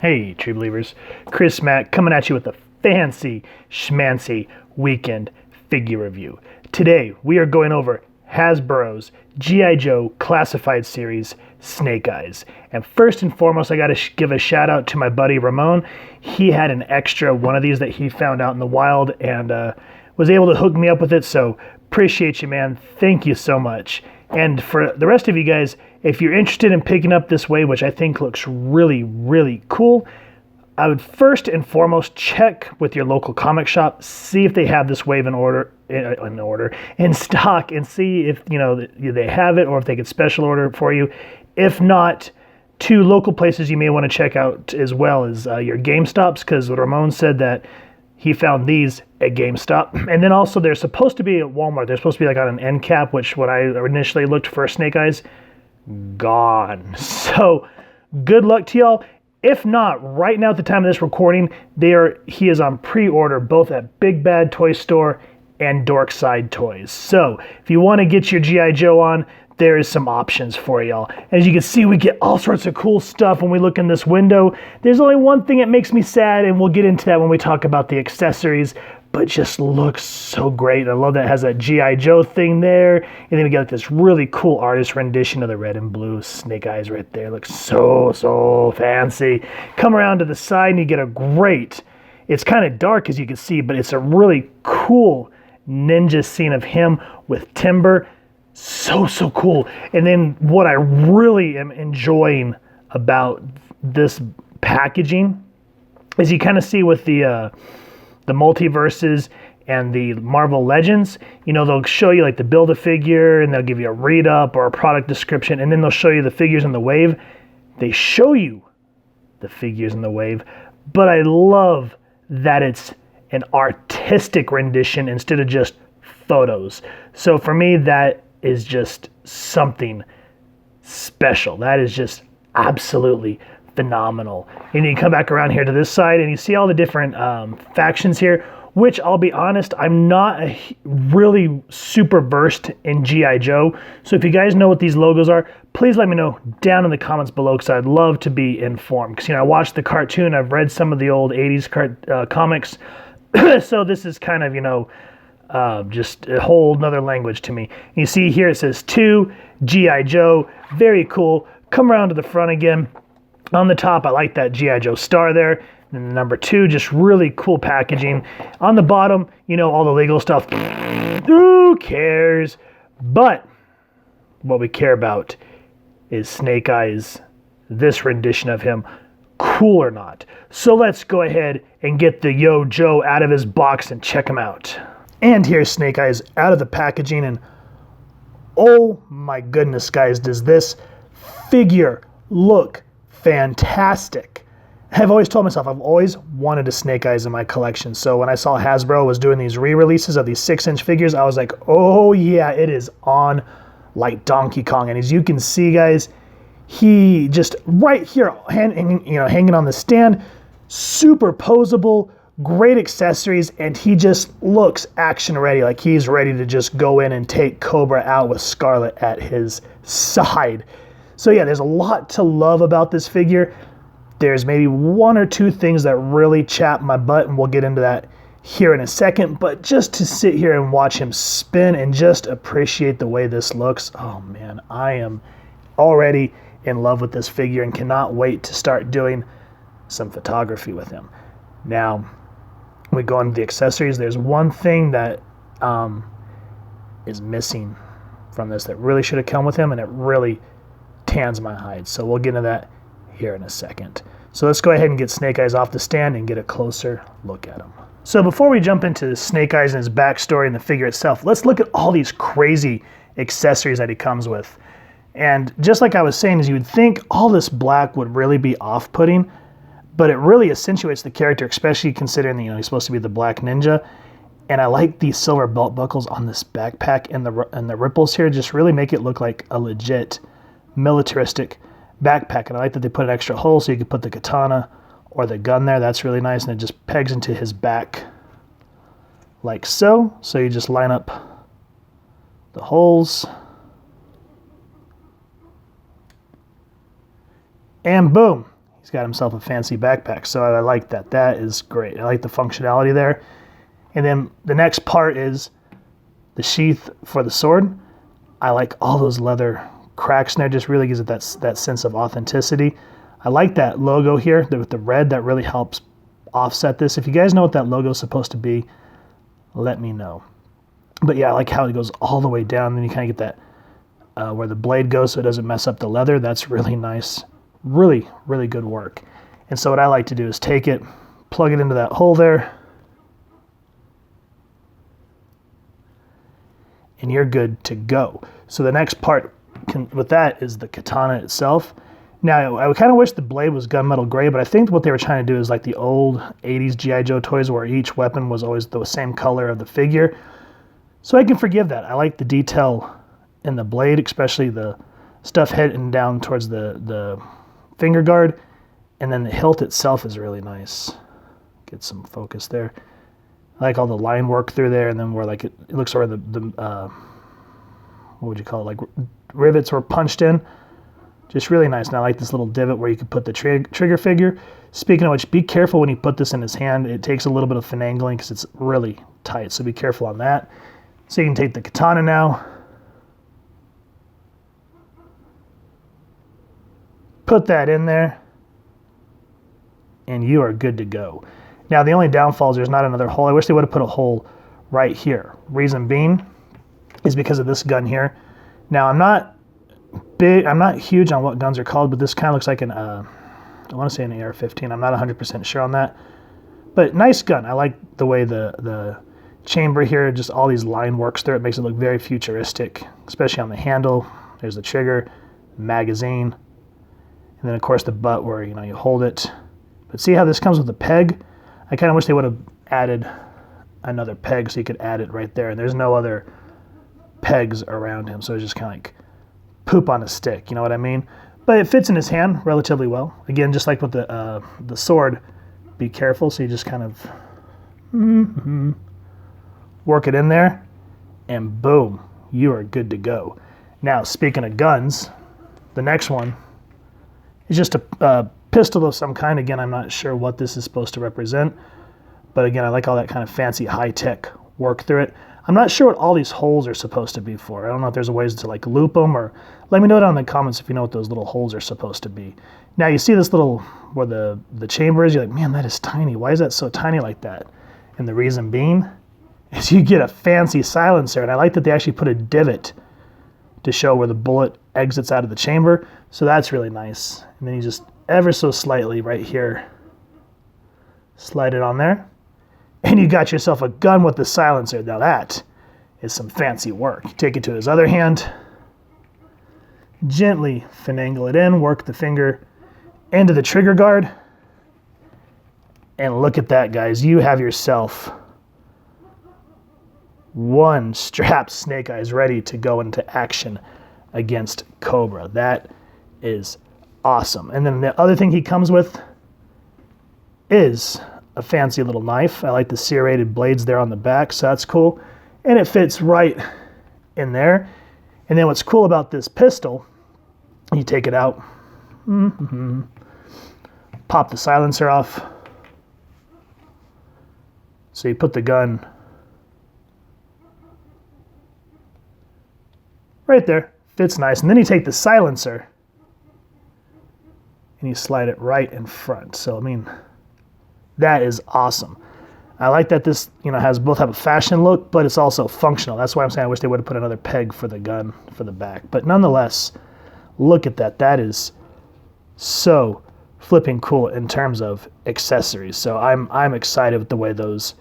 Hey, true believers. Chris Mac coming at you with a fancy schmancy weekend figure review. Today, we are going over Hasbro's G.I. Joe Classified Series Snake Eyes. And first and foremost, I got to give a shout out to my buddy Ramon. He had an extra one of these that he found out in the wild and was able to hook me up with it. So appreciate you, man. Thank you so much. And for the rest of you guys, if you're interested in picking up this wave, which I think looks really, really cool, I would first and foremost check with your local comic shop, see if they have this wave in stock, and see if they have it or if they could special order it for you. If not, two local places you may want to check out as well is your GameStops, because Ramon said that he found these at GameStop. And then also they're supposed to be at Walmart. They're supposed to be like on an end cap, which when I initially looked for Snake Eyes, gone. So good luck to y'all. If not, right now at the time of this recording, he is on pre-order both at Big Bad Toy Store and Dorkside Toys. So if you want to get your G.I. Joe on, there is some options for y'all. As you can see, we get all sorts of cool stuff when we look in this window. There's only one thing that makes me sad, and we'll get into that when we talk about the accessories, but just looks so great. I love that it has that G.I. Joe thing there. And then we got this really cool artist rendition of the red and blue Snake Eyes right there. Looks so fancy. Come around to the side and you get a great, it's kind of dark as you can see, but it's a really cool ninja scene of him with Timber. So cool. And then what I really am enjoying about this packaging is you kind of see with the multiverses and the Marvel Legends, they'll show you like the Build-A-Figure and they'll give you a read-up or a product description, and then they'll show you the figures in the wave. They show you the figures in the wave, but I love that it's an artistic rendition instead of just photos. So for me, that is just something special. That is just absolutely phenomenal. And you come back around here to this side and you see all the different factions here, which I'll be honest, I'm not really super versed in G.I. Joe. So if you guys know what these logos are, please let me know down in the comments below, because I'd love to be informed. Because I watched the cartoon, I've read some of the old 80s comics. So this is kind of, just a whole nother language to me. And you see here it says 2 G.I. Joe. Very cool. Come around to the front again. On the top, I like that G.I. Joe star there. And the number 2, just really cool packaging. On the bottom, all the legal stuff. Who cares? But what we care about is Snake Eyes, this rendition of him, cool or not. So let's go ahead and get the Yo Joe out of his box and check him out. And here's Snake Eyes out of the packaging, and oh my goodness, guys, does this figure look fantastic. I've always told myself I've always wanted a Snake Eyes in my collection. So when I saw Hasbro was doing these re-releases of these 6-inch figures, I was like, oh yeah, it is on like Donkey Kong. And as you can see, guys, he just right here hanging on the stand, super posable, great accessories, and he just looks action ready, like he's ready to just go in and take Cobra out with Scarlet at his side. So yeah, there's a lot to love about this figure. There's maybe 1 or 2 things that really chap my butt, and we'll get into that here in a second, but just to sit here and watch him spin and just appreciate the way this looks, oh man, I am already in love with this figure and cannot wait to start doing some photography with him. Now, we go into the accessories. There's one thing that is missing from this that really should have come with him, and it really tans my hide. So we'll get into that here in a second. So let's go ahead and get Snake Eyes off the stand and get a closer look at him. So before we jump into Snake Eyes and his backstory and the figure itself, let's look at all these crazy accessories that he comes with. And just like I was saying, is you would think all this black would really be off-putting, but it really accentuates the character, especially considering that, he's supposed to be the black ninja. And I like these silver belt buckles on this backpack, and the ripples here just really make it look like a legit militaristic backpack. And I like that they put an extra hole so you can put the katana or the gun there. That's really nice, and it just pegs into his back like so. So you just line up the holes. And boom, he's got himself a fancy backpack. So I like that. That is great. I like the functionality there. And then the next part is the sheath for the sword. I like all those leather cracks in there. Just really gives it that sense of authenticity. I like that logo here with the red. That really helps offset this. If you guys know what that logo is supposed to be, let me know. But yeah, I like how it goes all the way down. Then you kind of get that where the blade goes so it doesn't mess up the leather. That's really nice. Really, really good work. And so what I like to do is take it, plug it into that hole there, and you're good to go. So the next part with that is the katana itself. Now, I kind of wish the blade was gunmetal gray, but I think what they were trying to do is like the old 80s G.I. Joe toys where each weapon was always the same color of the figure. So I can forgive that. I like the detail in the blade, especially the stuff heading down towards the finger guard. And then the hilt itself is really nice. Get some focus there. I like all the line work through there, and then where like it looks where the what would you call it, like rivets were punched in. Just really nice. And I like this little divot where you could put the trigger figure. Speaking of which, be careful when you put this in his hand. It takes a little bit of finagling because it's really tight, so be careful on that. So you can take the katana now, put that in there, and you are good to go. Now, the only downfall is there's not another hole. I wish they would have put a hole right here. Reason being is because of this gun here. Now, I'm not huge on what guns are called, but this kind of looks like an, I want to say an AR-15. I'm not 100% sure on that. But nice gun. I like the way the chamber here, just all these line works through it, makes it look very futuristic, especially on the handle. There's the trigger, magazine, and then of course the butt where you hold it. But see how this comes with a peg? I kind of wish they would have added another peg so you could add it right there. And there's no other pegs around him, so it's just kind of like poop on a stick, you know what I mean? But it fits in his hand relatively well. Again, just like with the sword, be careful. So you just kind of work it in there, and boom, you are good to go. Now, speaking of guns, the next one is just a pistol of some kind. Again, I'm not sure what this is supposed to represent, but again, I like all that kind of fancy high-tech work through it. I'm not sure what all these holes are supposed to be for. I don't know if there's a ways to like loop them, or let me know down in the comments if you know what those little holes are supposed to be. Now you see this little, where the chamber is, you're like, man, that is tiny. Why is that so tiny like that? And the reason being is you get a fancy silencer, and I like that they actually put a divot to show where the bullet exits out of the chamber. So that's really nice. And then you just ever so slightly right here, slide it on there. And you got yourself a gun with the silencer. Now that is some fancy work. You take it to his other hand, gently finagle it in, work the finger into the trigger guard, and look at that, guys. You have yourself one strapped Snake Eyes ready to go into action against Cobra. That is awesome. And then the other thing he comes with is a fancy little knife. I like the serrated blades there on the back, so that's cool. And it fits right in there. And then what's cool about this pistol, you take it out, pop the silencer off. So you put the gun right there, fits nice. And then you take the silencer and you slide it right in front. So, I mean, that is awesome. I like that this, has both have a fashion look, but it's also functional. That's why I'm saying I wish they would have put another peg for the gun for the back. But nonetheless, look at that. That is so flipping cool in terms of accessories. So I'm excited with the way those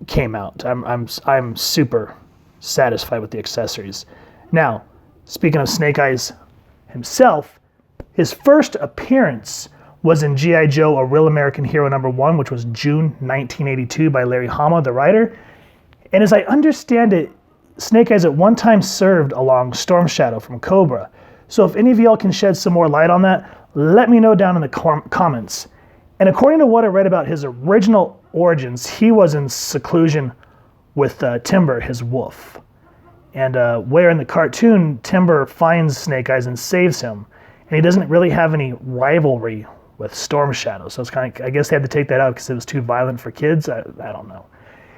came out. I'm super satisfied with the accessories. Now, speaking of Snake Eyes himself, his first appearance was in G.I. Joe, A Real American Hero #1, which was June 1982 by Larry Hama, the writer. And as I understand it, Snake Eyes at one time served along Storm Shadow from Cobra. So if any of y'all can shed some more light on that, let me know down in the comments. And according to what I read about his original origins, he was in seclusion with Timber, his wolf. And where in the cartoon, Timber finds Snake Eyes and saves him. And he doesn't really have any rivalry with Storm Shadow. So it's kind of, I guess they had to take that out because it was too violent for kids. I don't know.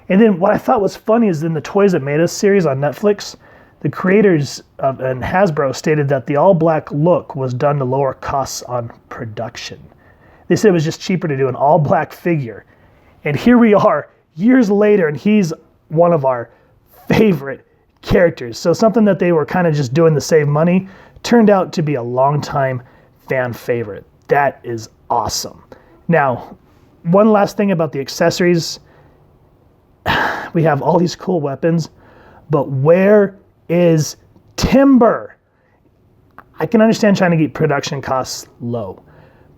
And then what I thought was funny is in the Toys That Made Us series on Netflix, the creators and Hasbro stated that the all-black look was done to lower costs on production. They said it was just cheaper to do an all-black figure. And here we are, years later, and he's one of our favorite characters. So something that they were kind of just doing to save money turned out to be a long-time fan favorite. That is awesome. Now, one last thing about the accessories. We have all these cool weapons, but where is Timber? I can understand trying to keep production costs low,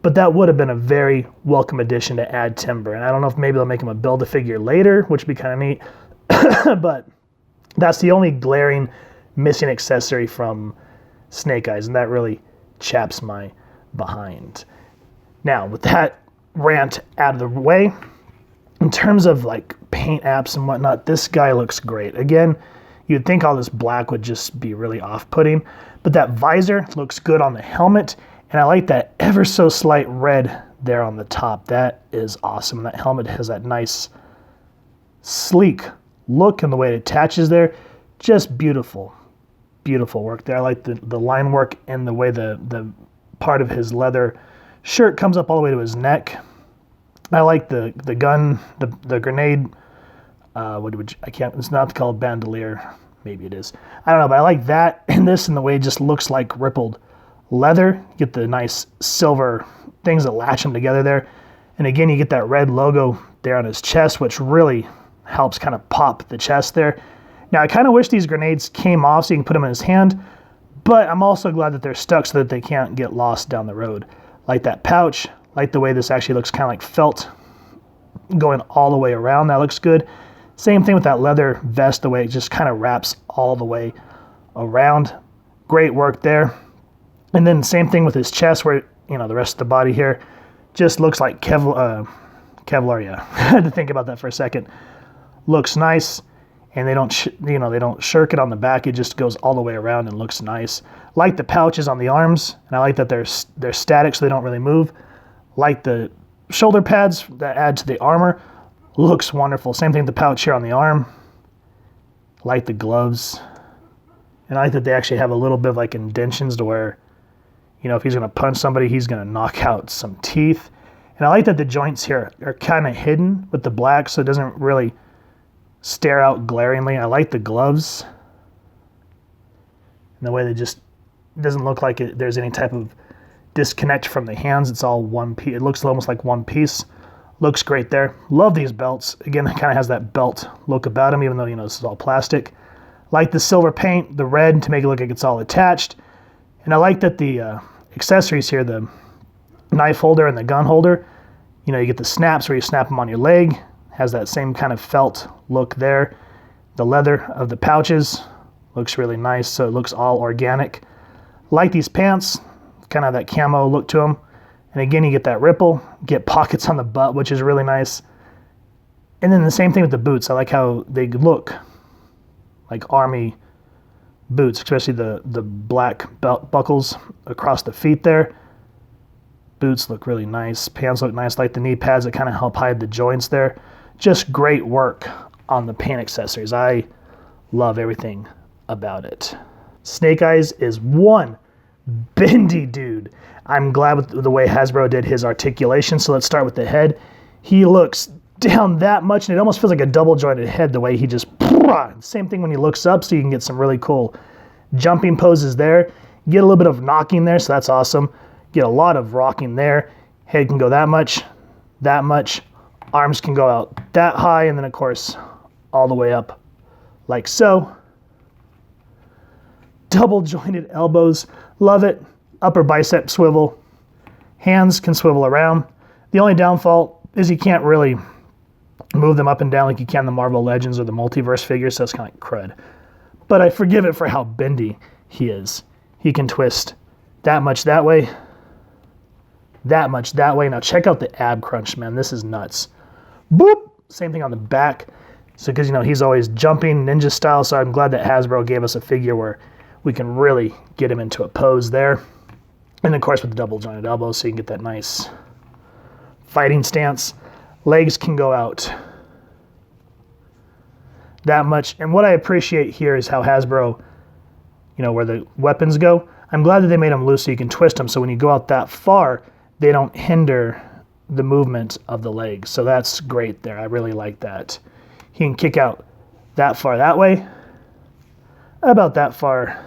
but that would have been a very welcome addition to add Timber. And I don't know if maybe they'll make him a Build-A-Figure later, which would be kind of neat, but that's the only glaring missing accessory from Snake Eyes, and that really chaps my behind. Now, with that rant out of the way, in terms of like paint apps and whatnot, this guy looks great. Again, you'd think all this black would just be really off-putting, but that visor looks good on the helmet, and I like that ever so slight red there on the top. That is awesome. That helmet has that nice, sleek look, and the way it attaches there, just beautiful. Beautiful work there. I like the line work and the way the part of his leather shirt comes up all the way to his neck. I like the gun, the grenade. It's not called bandolier. Maybe it is. I don't know, but I like that and this, and the way it just looks like rippled leather. You get the nice silver things that latch them together there. And again, you get that red logo there on his chest, which really helps kind of pop the chest there. Now, I kind of wish these grenades came off so you can put them in his hand, but I'm also glad that they're stuck so that they can't get lost down the road. Like that pouch, like the way this actually looks kind of like felt going all the way around. That looks good. Same thing with that leather vest, the way it just kind of wraps all the way around. Great work there. And then same thing with his chest where, you know, the rest of the body here just looks like Kevlar, yeah. I had to think about that for a second. Looks nice. And they don't shirk it on the back. It just goes all the way around and looks nice. Like the pouches on the arms, and I like that they're static so they don't really move. Like the shoulder pads that add to the armor, looks wonderful. Same thing with the pouch here on the arm. Like the gloves. And I like that they actually have a little bit of like indentions to where, you know, if he's gonna punch somebody, he's gonna knock out some teeth. And I like that the joints here are kind of hidden with the black so it doesn't really stare out glaringly. I like the gloves and the way they just doesn't look like there's any type of disconnect from the hands. It's all one piece. It looks almost like one piece. Looks great there. Love these belts. Again, it kind of has that belt look about them, even though, you know, this is all plastic. Like the silver paint, the red to make it look like it's all attached. And I like that the accessories here, the knife holder and the gun holder, you know, you get the snaps where you snap them on your leg. Has that same kind of felt look there. The leather of the pouches looks really nice, so it looks all organic. Like these pants, kind of that camo look to them. And again, you get that ripple, get pockets on the butt, which is really nice. And then the same thing with the boots. I like how they look like army boots, especially the black belt buckles across the feet there. Boots look really nice. Pants look nice, like the knee pads that kind of help hide the joints there. Just great work on the paint accessories. I love everything about it. Snake Eyes is one bendy dude. I'm glad with the way Hasbro did his articulation. So let's start with the head. He looks down that much and it almost feels like a double jointed head the way he just, same thing when he looks up, so you can get some really cool jumping poses there. Get a little bit of knocking there, so that's awesome. Get a lot of rocking there. Head can go that much. Arms can go out that high, and then of course all the way up like so. Double jointed elbows, love it. Upper bicep swivel. Hands can swivel around. The only downfall is you can't really move them up and down like you can the Marvel Legends or the Multiverse figures, so it's kind of like crud. But I forgive it for how bendy he is. He can twist that much that way, that much that way. Now check out the ab crunch, man. This is nuts. Boop! Same thing on the back. So because, you know, he's always jumping ninja style, so I'm glad that Hasbro gave us a figure where we can really get him into a pose there. And of course with the double jointed elbows, so you can get that nice fighting stance. Legs can go out that much. And what I appreciate here is how Hasbro, where the weapons go, I'm glad that they made them loose so you can twist them. So when you go out that far, they don't hinder the movement of the legs. So that's great there. I really like that. He can kick out that far that way, about that far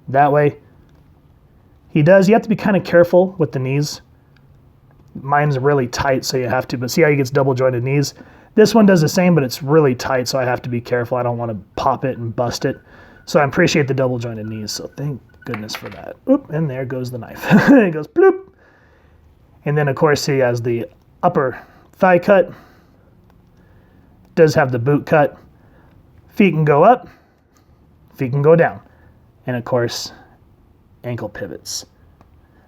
that way. You have to be kind of careful with the knees. Mine's really tight, so you have to, but see how he gets double jointed knees? This one does the same, but it's really tight, so I have to be careful. I don't want to pop it and bust it. So I appreciate the double jointed knees, so thank goodness for that. Oop, and there goes the knife. It goes bloop. And then, of course, he has the upper thigh cut. Does have the boot cut. Feet can go up. Feet can go down. And, of course, ankle pivots.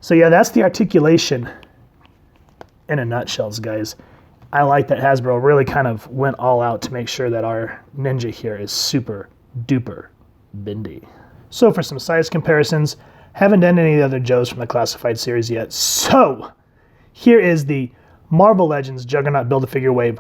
So, yeah, that's the articulation in a nutshell, guys. I like that Hasbro really kind of went all out to make sure that our ninja here is super duper bendy. So for some size comparisons, haven't done any of the other Joes from the Classified series yet. So here is the Marvel Legends Juggernaut Build-A-Figure Wave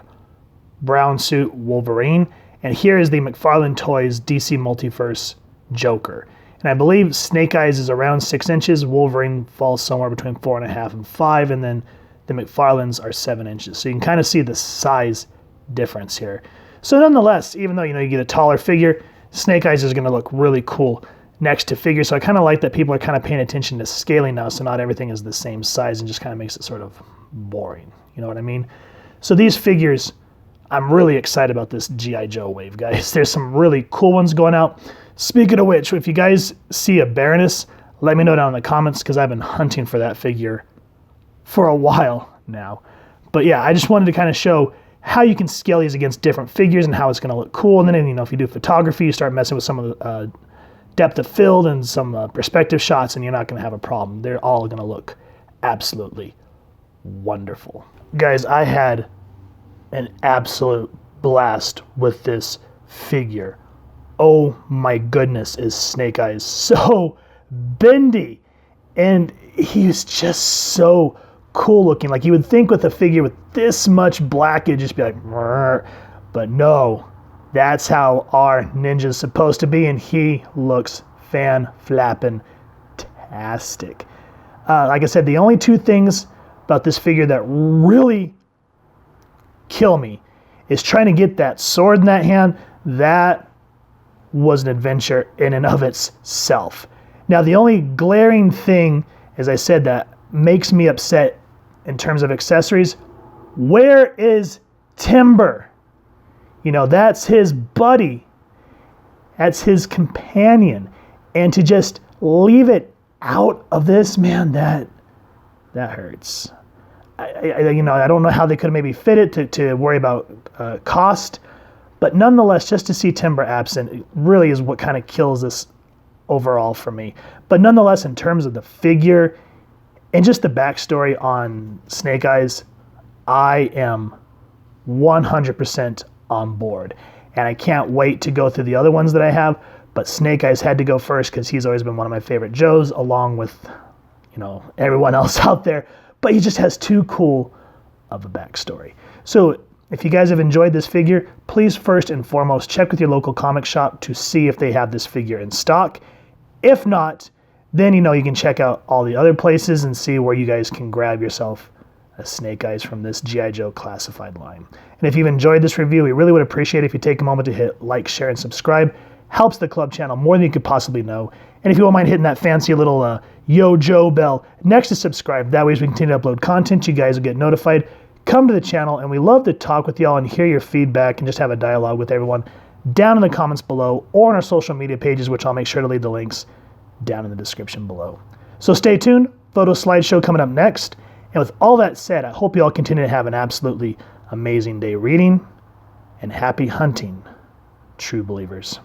Brown Suit Wolverine. And here is the McFarlane Toys DC Multiverse Joker. And I believe Snake Eyes is around 6 inches. Wolverine falls somewhere between 4.5 and 5. And then the McFarlanes are 7 inches. So you can kind of see the size difference here. So nonetheless, even though you get a taller figure, Snake Eyes is going to look really cool next to figure. So I kind of like that people are kind of paying attention to scaling now, so not everything is the same size and just kind of makes it sort of boring. You know what I mean? So these figures, I'm really excited about this G.I. Joe wave, guys. There's some really cool ones going out. Speaking of which, if you guys see a Baroness, let me know down in the comments because I've been hunting for that figure for a while now. But yeah, I just wanted to kind of show how you can scale these against different figures and how it's going to look cool. And then, if you do photography, you start messing with some of the depth of field and some perspective shots, and you're not going to have a problem. They're all going to look absolutely wonderful. Guys, I had an absolute blast with this figure. Oh my goodness, is Snake Eyes so bendy. And he's just so cool looking. Like you would think with a figure with this much black, it'd just be like, "Mrr." But no, that's how our ninja's supposed to be, and he looks fan-flappin-tastic. Like I said, the only two things about this figure that really kill me is trying to get that sword in that hand. That was an adventure in and of itself. Now, the only glaring thing, as I said, that makes me upset in terms of accessories, where is Timber? That's his buddy. That's his companion. And to just leave it out of this, man, that hurts. I don't know how they could maybe fit it to worry about cost, but nonetheless, just to see Timber absent, it really is what kind of kills this overall for me. But nonetheless, in terms of the figure and just the backstory on Snake Eyes, I am 100% on board. And I can't wait to go through the other ones that I have, but Snake Eyes had to go first because he's always been one of my favorite Joes, along with, everyone else out there. But he just has too cool of a backstory. So if you guys have enjoyed this figure, please first and foremost check with your local comic shop to see if they have this figure in stock. If not, then you can check out all the other places and see where you guys can grab yourself a Snake Eyes from this G.I. Joe classified line. And if you've enjoyed this review, we really would appreciate it if you take a moment to hit like, share, and subscribe. Helps the club channel more than you could possibly know. And if you won't mind hitting that fancy little Yo Joe bell next to subscribe, that way as we continue to upload content, you guys will get notified. Come to the channel, and we love to talk with y'all and hear your feedback and just have a dialogue with everyone down in the comments below or on our social media pages, which I'll make sure to leave the links down in the description below. So stay tuned, photo slideshow coming up next. And with all that said, I hope you all continue to have an absolutely amazing day reading, and happy hunting, true believers.